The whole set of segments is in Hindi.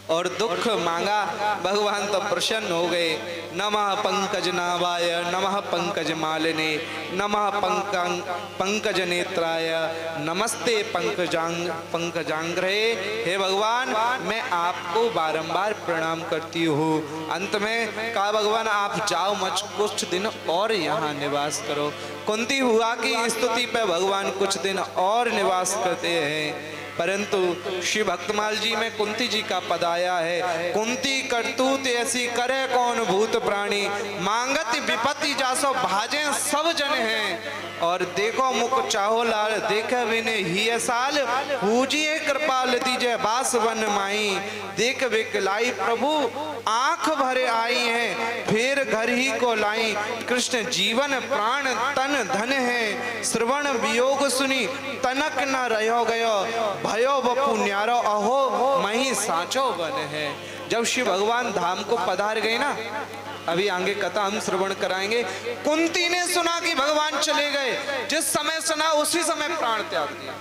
और दुख मांगा, भगवान तो प्रसन्न हो गए। नमः पंकज नाभाय नमः पंकज मालिने नमः पंकज नेत्राय नमस्ते पंकजांग्रहे। हे भगवान, मैं आपको बारंबार प्रणाम करती हूँ। अंत में कहा, भगवान आप जाओ, मत कुछ दिन और यहाँ निवास करो। कुंती हुआ की स्तुति पे भगवान कुछ दिन और निवास करते हैं, परंतु श्री भक्तमाल जी में कुंती जी का पद आया है। कुंती करतूत ऐसी करे कौन भूत प्राणी, मांगत विपत्ति जासो भाजे सब जन हैं। और देखो मुख चाहो लाल, देखे बिने ही साल, पूजिए कृपाल दीजे बास वन माई। देख विकलाई प्रभु आंख भरे आई हैं, फिर घर ही को लाई। कृष्ण जीवन प्राण तन धन है, श्रवण वियोग सुनी तनक न रहो गयो। भयो बपू न्यारो अहो मही साचो बन है। जब श्री भगवान धाम को पधार गए ना, अभी आगे कथा हम श्रवण कराएंगे। कुंती ने सुना कि भगवान चले गए, जिस समय सुना उसी समय प्राण त्याग दिया।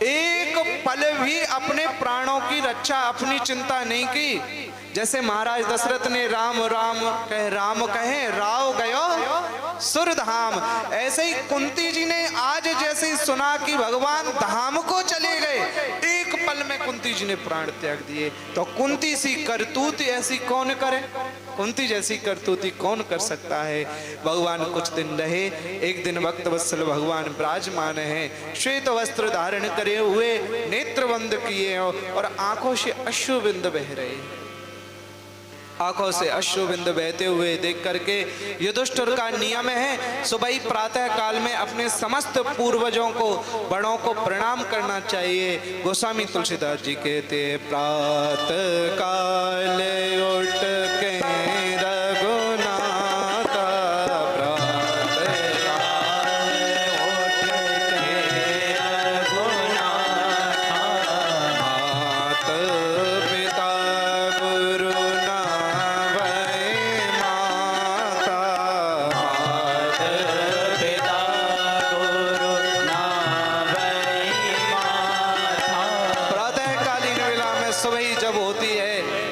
एक पल भी अपने प्राणों की रक्षा, अपनी चिंता नहीं की। जैसे महाराज दशरथ ने राम राम कहे राव गयो सुरधाम, ऐसे ही कुंती जी ने आज जैसे सुना कि भगवान धाम को चले गए, एक पल में कुंती जी ने प्राण त्याग दिए। तो कुंती सी करतूत ऐसी कौन करे, कुंती जैसी करतूती कौन कर सकता है। भगवान कुछ दिन रहे। एक दिन भक्त वत्सल भगवान विराजमान है, श्वेत वस्त्र धारण करे हुए, नेत्र बंद किए और आंखों से अश्रुबिंद बह रहे। आंखों से अश्रुबिंद बहते हुए देख करके युधिष्ठिर का नियम है, सुबह प्रातः काल में अपने समस्त पूर्वजों को, बड़ों को प्रणाम करना चाहिए। गोस्वामी तुलसीदास जी कहते, प्रातः काल उठ के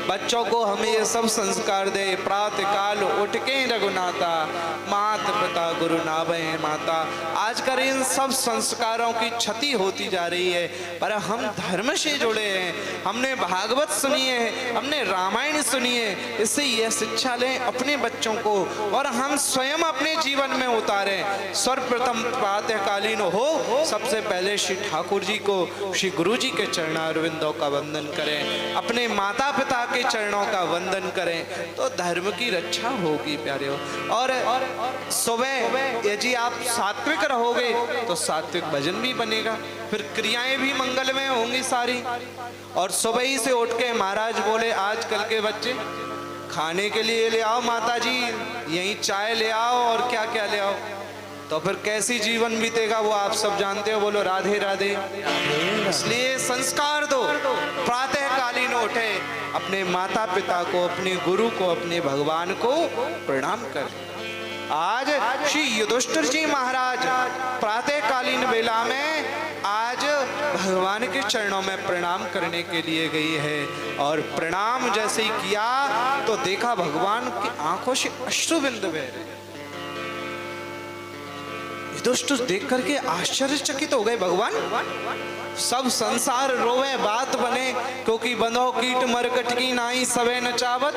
बच्चों को हमें ये सब संस्कार दे। प्रातः काल उठ के रघुनाथा, मात पिता गुरु नाभय माता। आजकल इन सब संस्कारों की क्षति होती जा रही है, पर हम धर्म से जुड़े हैं, हमने भागवत सुनी है, हमने रामायण सुनी है, इससे यह शिक्षा लें अपने बच्चों को और हम स्वयं अपने जीवन में उतारें। सर्वप्रथम प्रातःकालीन हो, सबसे पहले श्री ठाकुर जी को, श्री गुरु जी के चरणारविंदों का वंदन करें, अपने माता पिता के चरणों का वंदन करें, तो धर्म की रक्षा होगी प्यारे। और सुबह यदि आप सात्विक रहोगे तो सात्विक भजन भी बनेगा, फिर क्रियाएं भी मंगलमय होंगी सारी। और सुबह ही से उठ के महाराज बोले, आजकल के बच्चे खाने के लिए ले आओ माता जी, यही चाय ले आओ और क्या क्या ले आओ, तो फिर कैसी जीवन बीतेगा वो आप सब जानते हो। बोलो राधे राधे। इसलिए संस्कार दो, प्रातःकालीन उठे, अपने माता पिता को, अपने गुरु को, अपने भगवान को प्रणाम कर। आज श्री युधिष्ठिर जी महाराज प्रातःकालीन वेला में आज भगवान के चरणों में प्रणाम करने के लिए गई है, और प्रणाम जैसे ही किया तो देखा भगवान की आंखों से अश्रुबिंद बह रहे। युधिष्ठिर देख करके आश्चर्यचकित हो गए, भगवान सब संसार रोवे बात बने, क्योंकि बंधो कीट मरकट की नाई सबे नचावत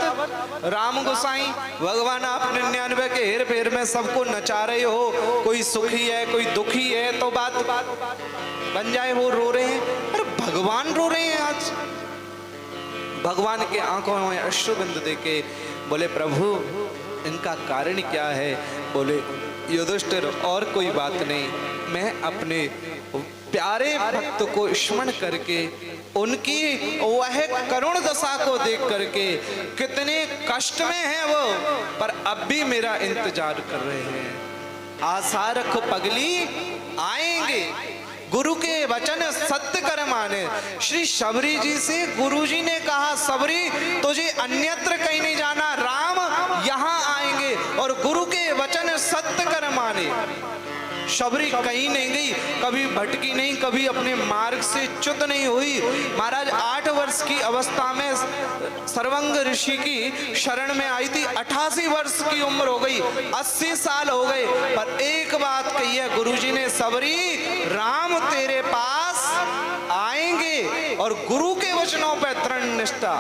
राम गोसाई। भगवान आप 99 के हेर फेर में सबको नचा रहे हो, कोई सुखी है कोई दुखी है तो बात बन जाए, वो रो रहे हैं, अरे भगवान रो रहे हैं। आज भगवान के आंखों में अश्रुबिंद देके बोले, प्रभु इनका कारण क्या है। बोले, युधिष्ठिर और कोई बात नहीं, मैं अपने प्यारे भक्त को स्मरण करके, उनकी वह करुण दशा को देख करके, कितने कष्ट में है वो, पर अब भी मेरा इंतजार कर रहे हैं। आशा रखो पगली आएंगे, गुरु के वचन सत्य कर माने। श्री शबरी जी से गुरु जी ने कहा, शबरी तुझे अन्यत्र कहीं नहीं जाना, राम यहाँ आएंगे और गुरु के वचन सत्य कर माने। शबरी कहीं नहीं गई, कभी भटकी नहीं, कभी अपने मार्ग से च्युत नहीं हुई। महाराज 8 वर्ष की अवस्था में सर्वंग ऋषि की शरण में आई थी। 88 वर्ष की उम्र हो गई, 80 साल हो गए, पर एक बात कही है गुरुजी ने, सबरी राम तेरे पास आएंगे और गुरु के वचनों पर दृढ़ निष्ठा।